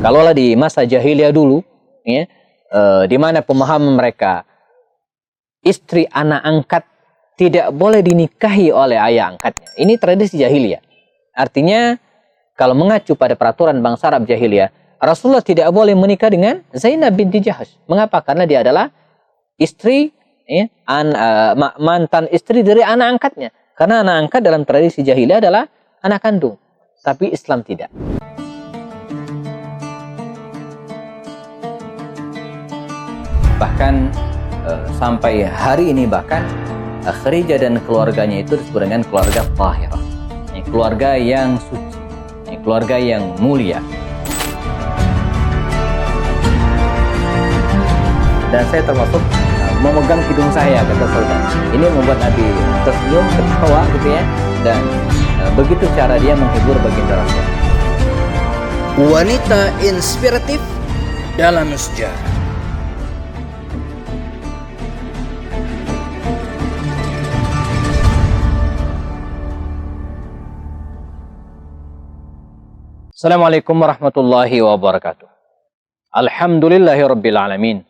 Kalaulah di masa jahiliyah dulu, ya, di mana pemahaman mereka istri anak angkat tidak boleh dinikahi oleh ayah angkatnya. Ini tradisi jahiliyah. Artinya kalau mengacu pada peraturan bangsa Arab jahiliyah, Rasulullah tidak boleh menikah dengan Zainab binti Jahash. Mengapa? Karena dia adalah istri, ya, mantan istri dari anak angkatnya. Karena anak angkat dalam tradisi jahiliyah adalah anak kandung. Tapi Islam tidak. Bahkan sampai hari ini bahkan Khadijah dan keluarganya itu disebut dengan keluarga Tahirah, keluarga yang suci, keluarga yang mulia. Dan saya termasuk memegang hidung saya, kata saudara. Ini membuat Nabi tersenyum, ketawa gitu ya. Dan begitu cara dia menghibur baginda Rasul. Wanita inspiratif dalam sejarah. Assalamualaikum warahmatullahi wabarakatuh. Alhamdulillahi rabbil alamin.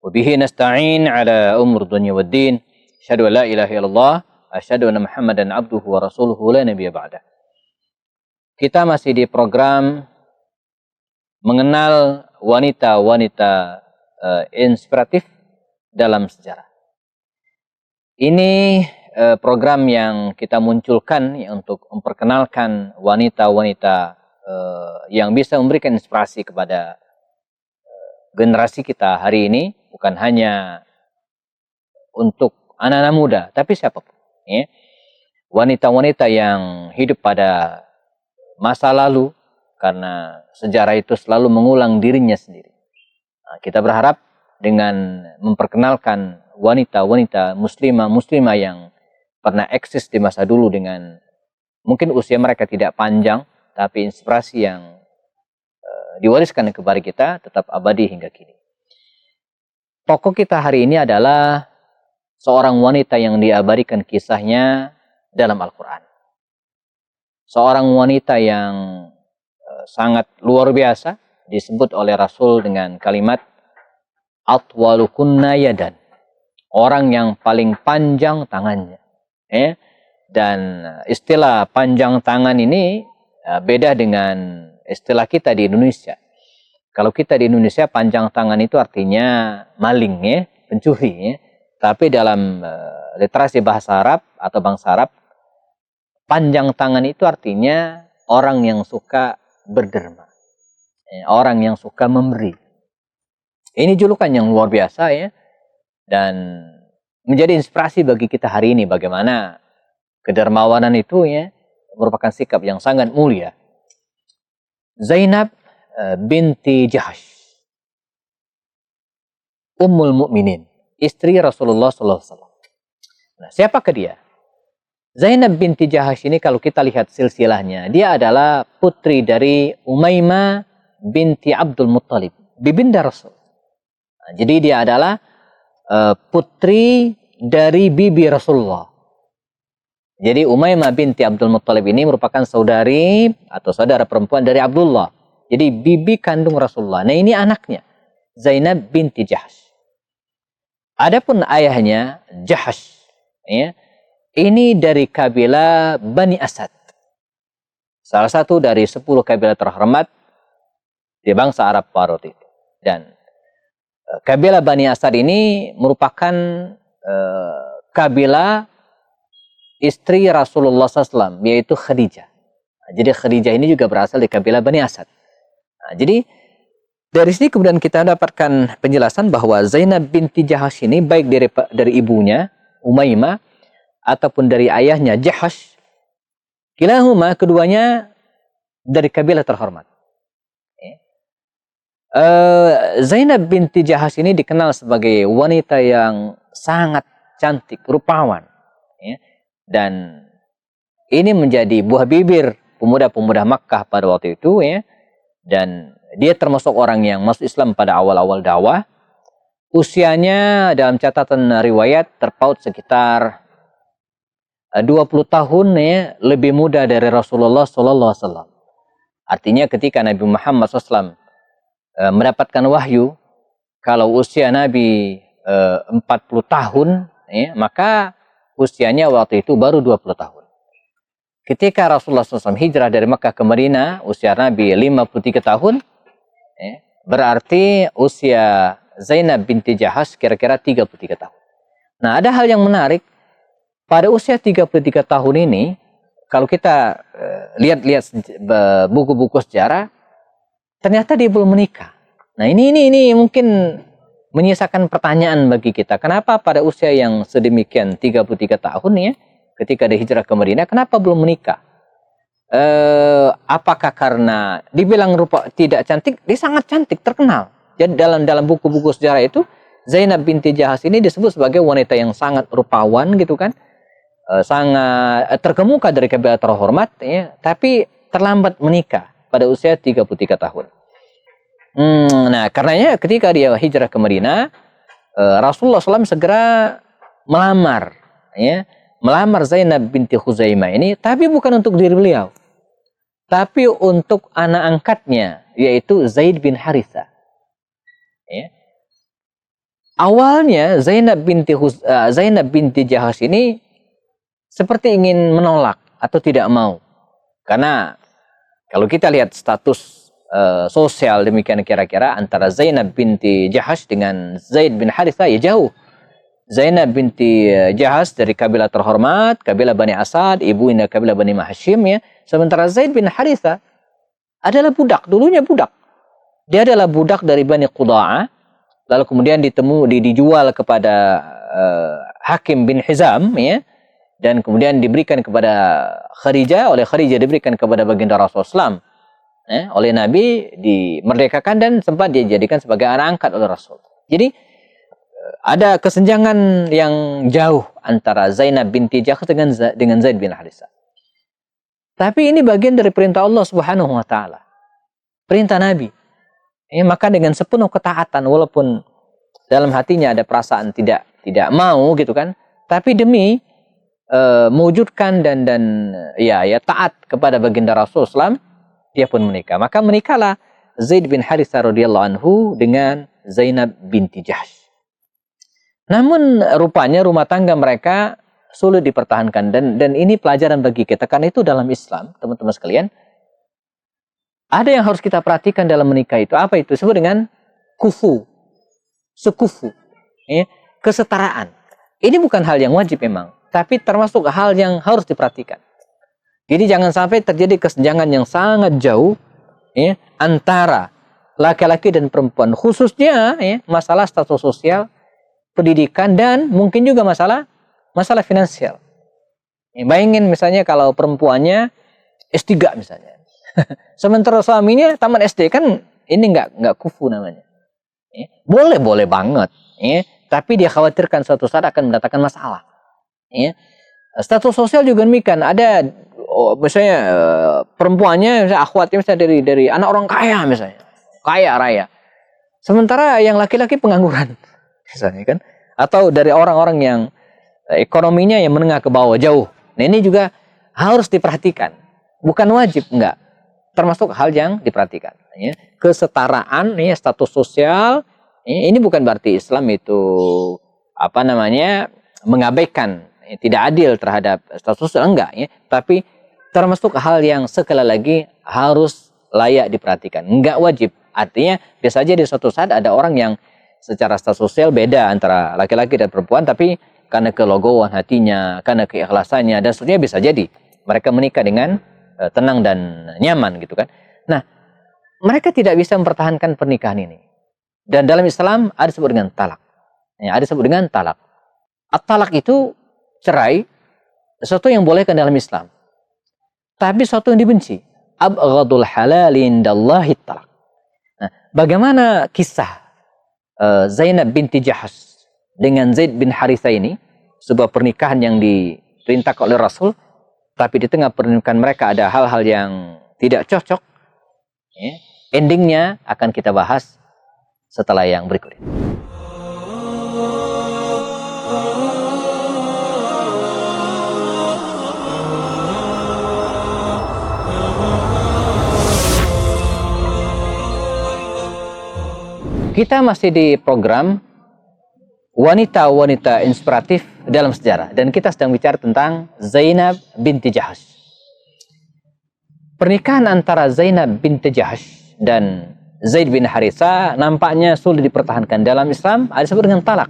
Wabihi nasta'in ala umur dunya waddin. Asyhadu an la ilaha illallah, asyhadu anna Muhammadan abduhu wa rasuluhu la nabiyya ba'da. Kita masih di program mengenal wanita-wanita inspiratif dalam sejarah. Ini program yang kita munculkan ya, untuk memperkenalkan wanita-wanita yang bisa memberikan inspirasi kepada generasi kita hari ini, bukan hanya untuk anak-anak muda, tapi siapapun. Ya. Wanita-wanita yang hidup pada masa lalu, karena sejarah itu selalu mengulang dirinya sendiri. Nah, kita berharap dengan memperkenalkan wanita-wanita muslimah yang pernah eksis di masa dulu dengan mungkin usia mereka tidak panjang, tapi inspirasi yang diwariskan kepada kita tetap abadi hingga kini. Tokoh kita hari ini adalah seorang wanita yang diabadikan kisahnya dalam Al-Quran. Seorang wanita yang sangat luar biasa, disebut oleh Rasul dengan kalimat atwalukunna yadan, orang yang paling panjang tangannya. Dan istilah panjang tangan ini beda dengan istilah kita di Indonesia. Kalau kita di Indonesia panjang tangan itu artinya maling, ya, pencuri. Ya. Tapi dalam literasi bahasa Arab atau bangsa Arab, panjang tangan itu artinya orang yang suka berderma, ya, orang yang suka memberi. Ini julukan yang luar biasa, ya, dan menjadi inspirasi bagi kita hari ini bagaimana kedermawanan itu, ya, merupakan sikap yang sangat mulia. Zainab binti Jahash, Ummul Mukminin, istri Rasulullah SAW. Nah, siapakah dia? Zainab binti Jahash ini kalau kita lihat silsilahnya, dia adalah putri dari Umaymah binti Abdul Muttalib, bibinda Rasul. Nah, jadi dia adalah putri dari bibi Rasulullah. Jadi Umaymah binti Abdul Muttalib ini merupakan saudari atau saudara perempuan dari Abdullah. Jadi bibi kandung Rasulullah. Nah, ini anaknya, Zainab binti Jahash. Adapun ayahnya Jahash, ya, ini dari kabilah Bani Asad. Salah satu dari 10 kabilah terhormat di bangsa Arab pada waktu itu. Dan kabilah Bani Asad ini merupakan kabilah istri Rasulullah SAW, yaitu Khadijah. Nah, jadi Khadijah ini juga berasal dari kabilah Bani Asad. Nah, jadi dari sini kemudian kita dapatkan penjelasan bahwa Zainab binti Jahash ini baik dari ibunya Umaymah ataupun dari ayahnya Jahash, kilahuma keduanya dari kabilah terhormat. Zainab binti Jahash ini dikenal sebagai wanita yang sangat cantik, rupawan. Dan ini menjadi buah bibir pemuda-pemuda Makkah pada waktu itu, ya. Dan dia termasuk orang yang masuk Islam pada awal-awal dakwah. Usianya dalam catatan riwayat terpaut sekitar 20 tahun, ya, lebih muda dari Rasulullah SAW. Artinya ketika Nabi Muhammad SAW mendapatkan wahyu kalau usia Nabi 40 tahun, ya, maka usianya waktu itu baru 20 tahun. Ketika Rasulullah SAW hijrah dari Makkah ke Madinah, usia Nabi 53 tahun, ya, berarti usia Zainab binti Jahash kira-kira 33 tahun. Nah, ada hal yang menarik. Pada usia 33 tahun ini, kalau kita lihat-lihat buku-buku sejarah, ternyata dia belum menikah. Nah, ini mungkin menyisakan pertanyaan bagi kita. Kenapa pada usia yang sedemikian 33 tahun ya, ketika dia hijrah ke Madinah, kenapa belum menikah? Apakah karena dibilang rupa tidak cantik? Dia sangat cantik, terkenal. Jadi dalam buku-buku sejarah itu, Zainab binti Jahash ini disebut sebagai wanita yang sangat rupawan gitu kan. Sangat terkemuka dari kabilah terhormat ya, tapi terlambat menikah pada usia 33 tahun. Nah, karenanya ketika dia hijrah ke Madinah, Rasulullah SAW segera melamar Zainab binti Khuzaimah ini, tapi bukan untuk diri beliau, tapi untuk anak angkatnya, yaitu Zaid bin Haritha. Ya. Awalnya Zainab binti Jahash ini seperti ingin menolak atau tidak mau, karena kalau kita lihat status sosial demikian kira-kira antara Zainab binti Jahash dengan Zaid bin Haritha ya jauh. Zainab binti Jahash dari kabilah terhormat, kabilah Bani Asad, ibunya kabilah Bani Hashim ya. Sementara Zaid bin Haritha adalah budak, dulunya budak. Dia adalah budak dari Bani Quda'ah, lalu kemudian dijual kepada Hakim bin Hizam ya, dan kemudian diberikan kepada Khadijah, oleh Khadijah diberikan kepada baginda Rasulullah SAW. Oleh Nabi dimerdekakan dan sempat dijadikan sebagai anak angkat oleh Rasul. Jadi ada kesenjangan yang jauh antara Zainab binti Jahash dengan Zaid bin Haritha. Tapi ini bagian dari perintah Allah Subhanahu wa taala. Perintah Nabi. Maka dengan sepenuh ketaatan, walaupun dalam hatinya ada perasaan tidak mau gitu kan, tapi demi mewujudkan dan taat kepada baginda Rasulullah SAW, dia pun menikah. Maka menikahlah Zaid bin Haritha radhiyallahu anhu dengan Zainab binti Jahash. Namun rupanya rumah tangga mereka sulit dipertahankan, dan ini pelajaran bagi kita, karena itu dalam Islam, teman-teman sekalian, ada yang harus kita perhatikan dalam menikah itu. Apa itu? Disebut dengan sekufu, kesetaraan. Ini bukan hal yang wajib memang, tapi termasuk hal yang harus diperhatikan. Jadi jangan sampai terjadi kesenjangan yang sangat jauh antara laki-laki dan perempuan, khususnya masalah status sosial, pendidikan, dan mungkin juga masalah finansial. Bayangin misalnya kalau perempuannya S3 misalnya, sementara suaminya tamat SD, kan ini nggak kufu namanya. Boleh banget, tapi dia khawatirkan suatu saat akan mendatangkan masalah. Status sosial juga demikian. Ada misalnya perempuannya, misalnya akhwatnya misalnya dari anak orang kaya misalnya, kaya raya, sementara yang laki-laki pengangguran misalnya kan, atau dari orang-orang yang ekonominya yang menengah ke bawah jauh. Nah, ini juga harus diperhatikan, bukan wajib, enggak, termasuk hal yang diperhatikan. Kesetaraan status sosial, ini bukan berarti Islam itu mengabaikan, tidak adil terhadap status sosial, enggak tapi termasuk hal yang sekali lagi harus layak diperhatikan, enggak wajib. Artinya biasa saja di suatu saat ada orang yang secara status sosial beda antara laki-laki dan perempuan, tapi karena kelogohan hatinya, karena keikhlasannya dan seterusnya, bisa jadi mereka menikah dengan tenang dan nyaman gitu kan. Nah, mereka tidak bisa mempertahankan pernikahan ini. Dan dalam Islam ada disebut dengan talak. Ada disebut dengan talak. At-talak itu cerai, sesuatu yang bolehkan dalam Islam, tapi sesuatu yang dibenci. Abghadul halali indallahi talak. Nah, bagaimana kisah Zainab binti Jahash dengan Zaid bin Haritha ini, sebuah pernikahan yang diperintahkan oleh Rasul, tapi di tengah pernikahan mereka ada hal-hal yang tidak cocok. Endingnya akan kita bahas setelah yang berikut ini. Kita masih di program wanita-wanita inspiratif dalam sejarah. Dan kita sedang bicara tentang Zainab binti Jahsh. Pernikahan antara Zainab binti Jahsh dan Zaid bin Haritha nampaknya sulit dipertahankan. Dalam Islam ada disebut dengan talak.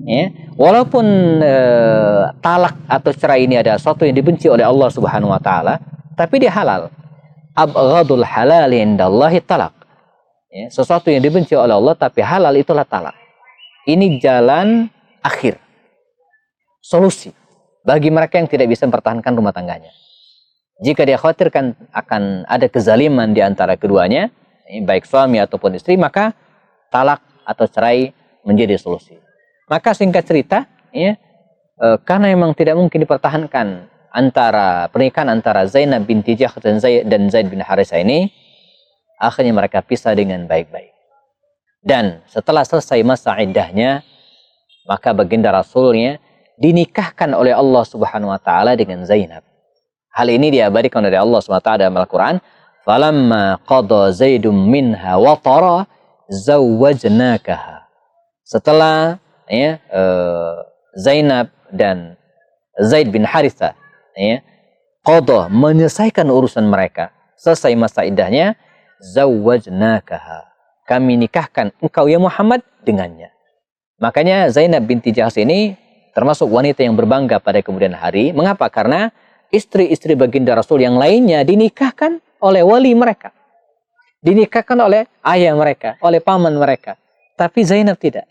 Ya. Walaupun talak atau cerai ini ada sesuatu yang dibenci oleh Allah Subhanahu wa taala, tapi dia halal. Abghadul halal indallahi talak. Ya, sesuatu yang dibenci oleh Allah tapi halal itulah talak. Ini jalan akhir, solusi bagi mereka yang tidak bisa mempertahankan rumah tangganya. Jika dia khawatirkan akan ada kezaliman di antara keduanya, baik suami ataupun istri, maka talak atau cerai menjadi solusi. Maka singkat cerita, ya, karena memang tidak mungkin dipertahankan antara pernikahan antara Zainab binti Jahsh dan Zaid bin Haritha ini, akhirnya mereka pisah dengan baik-baik. Dan setelah selesai masa iddahnya, maka baginda Rasulnya dinikahkan oleh Allah Subhanahu wa taala dengan Zainab. Hal ini diabadikan oleh Allah Subhanahu wa taala dalam Al-Qur'an, "Falamma qada Zaidum minha watara zawwajnakaha." Setelah ya, Zainab dan Zaid bin Haritha ya, qada menyelesaikan urusan mereka, selesai masa iddahnya, zawwajnakaha, kami nikahkan engkau ya Muhammad dengannya. Makanya Zainab binti Jahsh ini termasuk wanita yang berbangga pada kemudian hari. Mengapa? Karena istri-istri baginda Rasul yang lainnya dinikahkan oleh wali mereka, dinikahkan oleh ayah mereka, oleh paman mereka. Tapi Zainab tidak.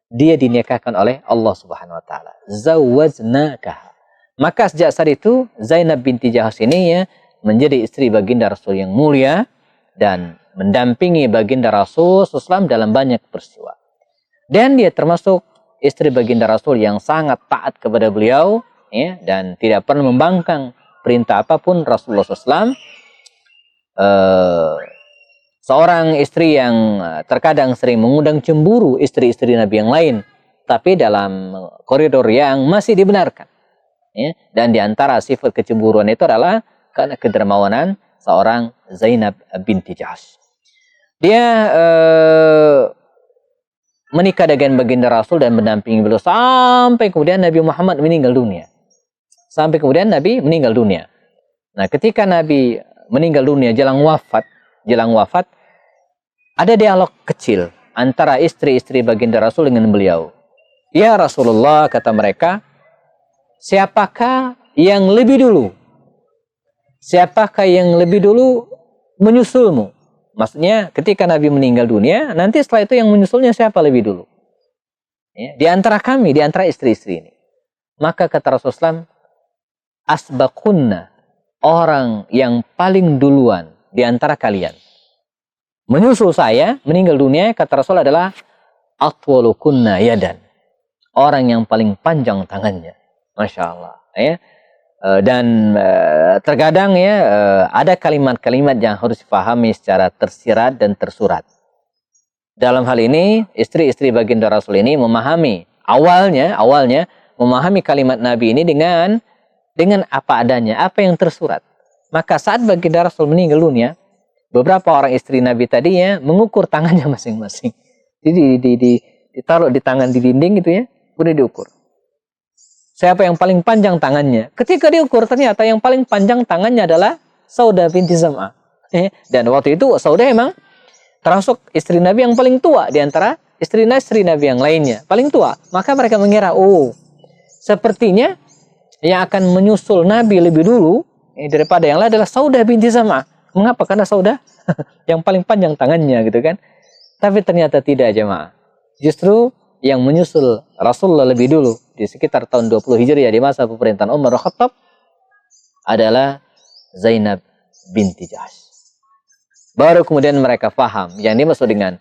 Dia dinikahkan oleh Allah Subhanahu wa taala. Zawwajnakaha. Maka sejak saat itu Zainab binti Jahsh ini ya menjadi istri baginda Rasul yang mulia dan mendampingi baginda Rasul SAW dalam banyak peristiwa. Dan dia termasuk istri baginda Rasul yang sangat taat kepada beliau ya, dan tidak pernah membangkang perintah apapun Rasulullah SAW. Seorang istri yang terkadang sering mengundang cemburu istri-istri Nabi yang lain, tapi dalam koridor yang masih dibenarkan. Ya. Dan diantara sifat kecemburuan itu adalah karena kedermawanan seorang Zainab binti Jahsh. Dia menikah dengan baginda Rasul dan mendampingi beliau sampai kemudian Nabi Muhammad meninggal dunia. Sampai kemudian Nabi meninggal dunia. Nah, ketika Nabi meninggal dunia jelang wafat, ada dialog kecil antara istri-istri baginda Rasul dengan beliau. Ya Rasulullah, kata mereka, siapakah yang lebih dulu? Siapakah yang lebih dulu menyusulmu? Maksudnya ketika Nabi meninggal dunia, nanti setelah itu yang menyusulnya siapa lebih dulu? Ya, di antara kami, di antara istri-istri ini. Maka kata Rasulullah, asbakunna, orang yang paling duluan di antara kalian menyusul saya, meninggal dunia, kata Rasul adalah atwalukunna yadan, orang yang paling panjang tangannya. Masya Allah. Ya. Dan terkadang ya ada kalimat-kalimat yang harus dipahami secara tersirat dan tersurat. Dalam hal ini istri-istri baginda Rasul ini memahami awalnya memahami kalimat Nabi ini dengan apa adanya, apa yang tersurat. Maka saat baginda Rasul meninggal dunia, beberapa orang istri Nabi tadinya mengukur tangannya masing-masing. Jadi ditaruh di tangan di dinding gitu ya, kemudian diukur. Siapa yang paling panjang tangannya? Ketika diukur ternyata yang paling panjang tangannya adalah Saudah binti Zam'ah. Dan waktu itu Saudah emang termasuk istri Nabi yang paling tua di antara istri Nabi yang lainnya. Paling tua. Maka mereka mengira, oh sepertinya yang akan menyusul Nabi lebih dulu daripada yang lain adalah Saudah binti Zam'ah. Mengapa? Karena Saudah yang paling panjang tangannya gitu kan. Tapi ternyata tidak, jemaah. Justru yang menyusul Rasulullah lebih dulu di sekitar tahun 20 Hijriah di masa pemerintahan Umar bin Khattab adalah Zainab binti Jahsh. Baru kemudian mereka paham yang dimaksud dengan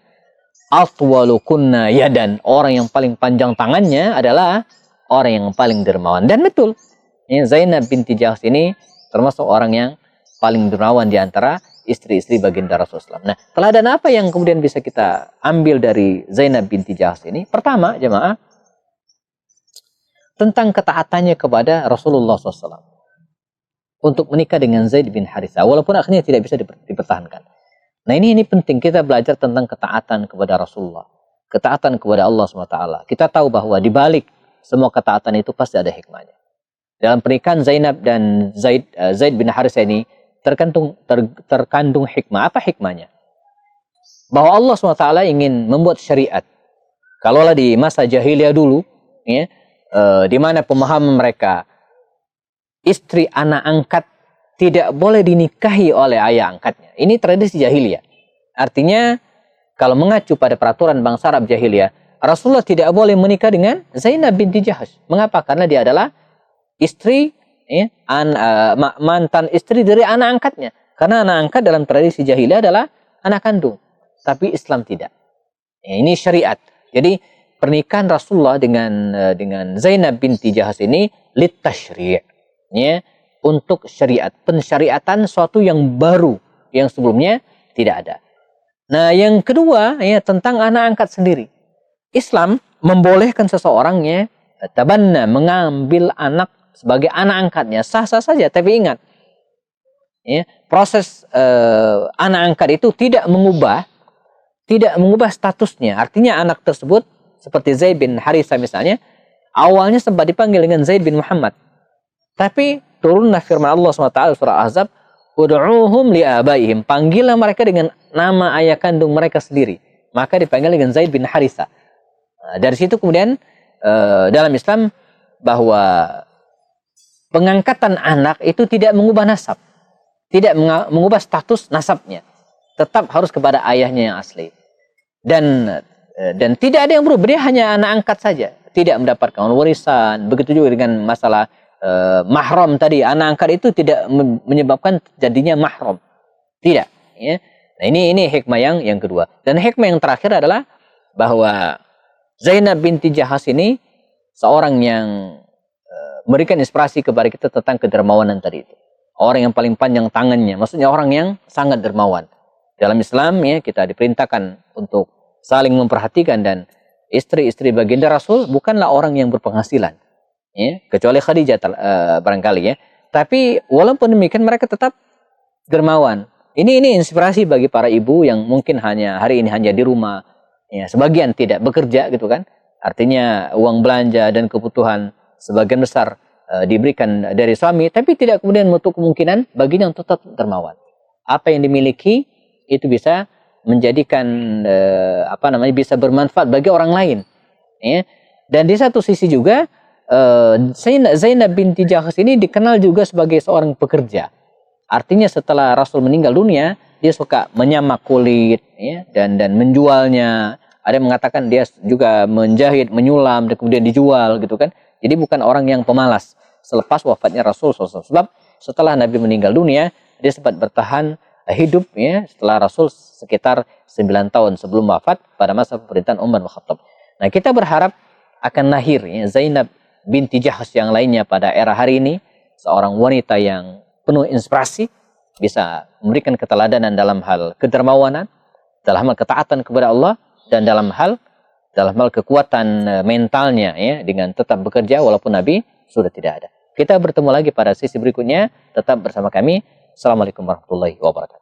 atwalukunna yadan, orang yang paling panjang tangannya adalah orang yang paling dermawan. Dan betul, Zainab binti Jahsh ini termasuk orang yang paling dermawan di antara istri-istri baginda Rasulullah. Nah, teladan apa yang kemudian bisa kita ambil dari Zainab binti Jahsh ini? Pertama, jemaah, tentang ketaatannya kepada Rasulullah SAW untuk menikah dengan Zaid bin Haritha, walaupun akhirnya tidak bisa dipertahankan. Nah, ini penting kita belajar tentang ketaatan kepada Rasulullah. ketaatan kepada Allah SWT. Kita tahu bahwa di balik semua ketaatan itu pasti ada hikmahnya. Dalam pernikahan Zainab dan Zaid bin Harithah ini terkandung hikmah. Apa hikmahnya? Bahwa Allah SWT ingin membuat syariat. Kalaulah di masa jahiliyah dulu, ya, di mana pemahaman mereka istri anak angkat tidak boleh dinikahi oleh ayah angkatnya. Ini tradisi jahiliyah. Artinya kalau mengacu pada peraturan bangsa Arab jahiliyah, Rasulullah tidak boleh menikah dengan Zainab binti Jahash. Mengapa? Karena dia adalah istri, ya, mantan istri dari anak angkatnya. Karena anak angkat dalam tradisi jahiliyah adalah anak kandung. Tapi Islam tidak. Ya, ini syariat. Jadi pernikahan Rasulullah dengan Zainab binti Jahash ini litashri', ya, untuk syariat, pensyariatan suatu yang baru yang sebelumnya tidak ada. Nah, yang kedua, ya, tentang anak angkat sendiri. Islam membolehkan seseorang, ya, tabanna, mengambil anak sebagai anak angkatnya, sah-sah saja. Tapi ingat, ya, proses anak angkat itu tidak mengubah statusnya. Artinya anak tersebut seperti Zaid bin Harithah misalnya, awalnya sempat dipanggil dengan Zaid bin Muhammad. Tapi turunlah firman Allah SWT surah Ahzab, "Ud'uuhum li'abaihim." Panggillah mereka dengan nama ayah kandung mereka sendiri. Maka dipanggil dengan Zaid bin Harithah. Nah, dari situ kemudian dalam Islam bahwa pengangkatan anak itu tidak mengubah nasab, tidak mengubah status nasabnya, tetap harus kepada ayahnya yang asli. Dan tidak ada yang berubah, dia hanya anak angkat saja, tidak mendapatkan warisan. Begitu juga dengan masalah mahram tadi, anak angkat itu tidak menyebabkan jadinya mahram, tidak, ya. Nah, ini hikmah yang kedua. Dan hikmah yang terakhir adalah bahwa Zainab binti Jahash ini seorang yang memberikan inspirasi kepada kita tentang kedermawanan tadi itu. Orang yang paling panjang tangannya, maksudnya orang yang sangat dermawan. Dalam Islam, ya, kita diperintahkan untuk saling memperhatikan, dan istri-istri baginda Rasul bukanlah orang yang berpenghasilan, ya, kecuali Khadijah barangkali, ya. Tapi walaupun demikian mereka tetap dermawan. Ini inspirasi bagi para ibu yang mungkin hari ini hanya di rumah, ya, sebagian tidak bekerja gitu kan. Artinya uang belanja dan kebutuhan sebagian besar diberikan dari suami, tapi tidak kemudian menutup kemungkinan baginya untuk tetap dermawan. Apa yang dimiliki itu bisa menjadikan bisa bermanfaat bagi orang lain, ya. Dan di satu sisi juga Zainab binti Jahash ini dikenal juga sebagai seorang pekerja. Artinya setelah Rasul meninggal dunia, dia suka menyamak kulit, ya, dan menjualnya. Ada yang mengatakan dia juga menjahit, menyulam, dan kemudian dijual gitu kan. Jadi bukan orang yang pemalas. Selepas wafatnya Rasul SAW. Sebab setelah Nabi meninggal dunia, dia sempat bertahan hidup, ya, setelah Rasul sekitar 9 tahun sebelum wafat pada masa pemerintahan Umar bin Khattab. Nah, kita berharap akan lahir, ya, Zainab binti Jahash yang lainnya pada era hari ini, seorang wanita yang penuh inspirasi, bisa memberikan keteladanan dalam hal kedermawanan, dalam hal ketaatan kepada Allah, dan dalam hal kekuatan mentalnya, ya, dengan tetap bekerja walaupun Nabi sudah tidak ada. Kita bertemu lagi pada sesi berikutnya. Tetap bersama kami. Assalamualaikum warahmatullahi wabarakatuh.